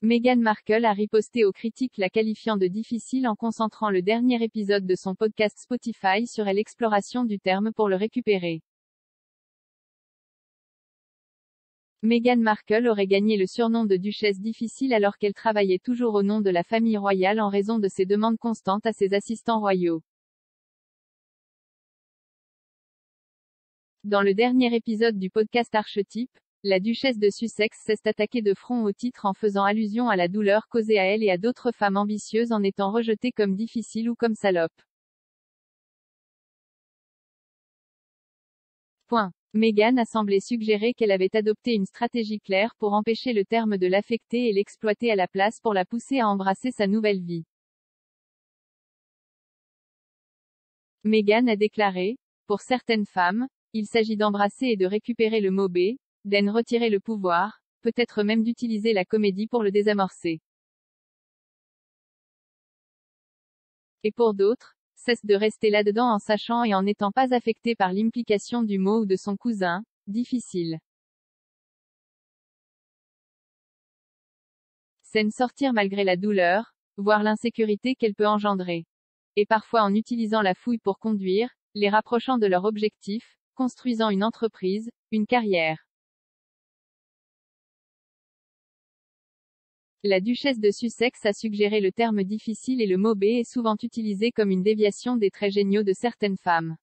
Meghan Markle a riposté aux critiques la qualifiant de difficile en concentrant le dernier épisode de son podcast Spotify sur l'exploration du terme pour le récupérer. Meghan Markle aurait gagné le surnom de Duchesse difficile alors qu'elle travaillait toujours au nom de la famille royale en raison de ses demandes constantes à ses assistants royaux. Dans le dernier épisode du podcast Archetype, la duchesse de Sussex s'est attaquée de front au titre en faisant allusion à la douleur causée à elle et à d'autres femmes ambitieuses en étant rejetées comme difficiles ou comme salopes. Meghan a semblé suggérer qu'elle avait adopté une stratégie claire pour empêcher le terme de l'affecter et l'exploiter à la place pour la pousser à embrasser sa nouvelle vie. Meghan a déclaré, pour certaines femmes, il s'agit d'embrasser et de récupérer le mot B, d'en retirer le pouvoir, peut-être même d'utiliser la comédie pour le désamorcer. Et pour d'autres, cesse de rester là-dedans en sachant et en n'étant pas affecté par l'implication du mot ou de son cousin, difficile. S'en sortir malgré la douleur, voire l'insécurité qu'elle peut engendrer. Et parfois en utilisant la fouille pour conduire, les rapprochant de leur objectif, construisant une entreprise, une carrière. La duchesse de Sussex a suggéré le terme difficile et le mot B est souvent utilisé comme une déviation des traits géniaux de certaines femmes.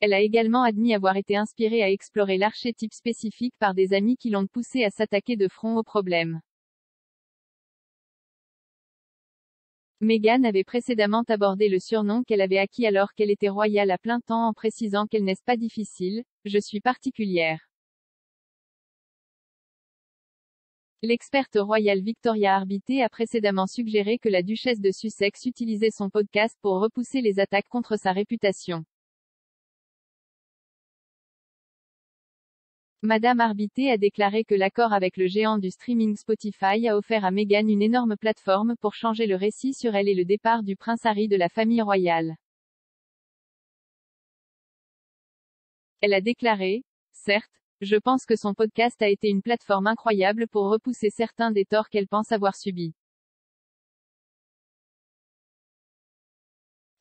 Elle a également admis avoir été inspirée à explorer l'archétype spécifique par des amis qui l'ont poussée à s'attaquer de front au problème. Meghan avait précédemment abordé le surnom qu'elle avait acquis alors qu'elle était royale à plein temps en précisant qu'elle n'est pas difficile, je suis particulière. L'experte royale Victoria Arbité a précédemment suggéré que la duchesse de Sussex utilisait son podcast pour repousser les attaques contre sa réputation. Madame Arbité a déclaré que l'accord avec le géant du streaming Spotify a offert à Meghan une énorme plateforme pour changer le récit sur elle et le départ du prince Harry de la famille royale. Elle a déclaré, certes, je pense que son podcast a été une plateforme incroyable pour repousser certains des torts qu'elle pense avoir subis.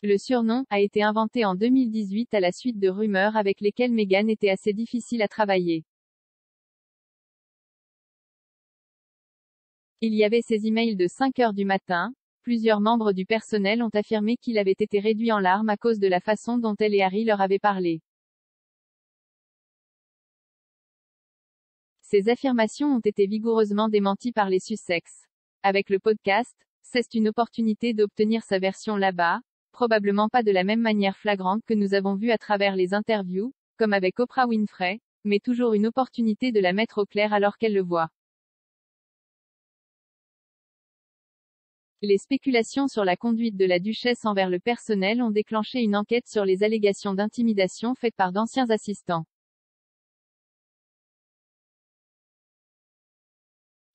Le surnom a été inventé en 2018 à la suite de rumeurs avec lesquelles Meghan était assez difficile à travailler. Il y avait ces emails de 5 heures du matin. Plusieurs membres du personnel ont affirmé qu'il avait été réduit en larmes à cause de la façon dont elle et Harry leur avaient parlé. Ces affirmations ont été vigoureusement démenties par les Sussex. Avec le podcast, c'est une opportunité d'obtenir sa version là-bas, probablement pas de la même manière flagrante que nous avons vu à travers les interviews, comme avec Oprah Winfrey, mais toujours une opportunité de la mettre au clair alors qu'elle le voit. Les spéculations sur la conduite de la duchesse envers le personnel ont déclenché une enquête sur les allégations d'intimidation faites par d'anciens assistants.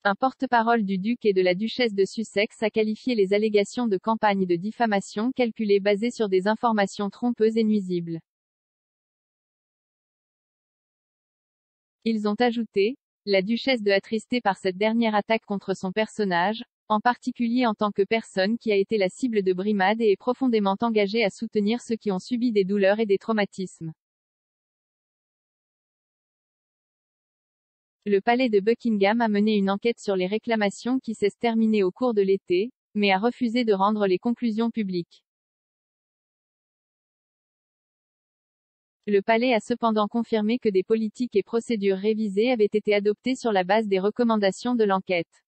Un porte-parole du duc et de la duchesse de Sussex a qualifié les allégations de campagne de diffamation calculée basée sur des informations trompeuses et nuisibles. Ils ont ajouté, la duchesse de attristée par cette dernière attaque contre son personnage, en particulier en tant que personne qui a été la cible de brimades et est profondément engagée à soutenir ceux qui ont subi des douleurs et des traumatismes. Le palais de Buckingham a mené une enquête sur les réclamations qui s'est terminée au cours de l'été, mais a refusé de rendre les conclusions publiques. Le palais a cependant confirmé que des politiques et procédures révisées avaient été adoptées sur la base des recommandations de l'enquête.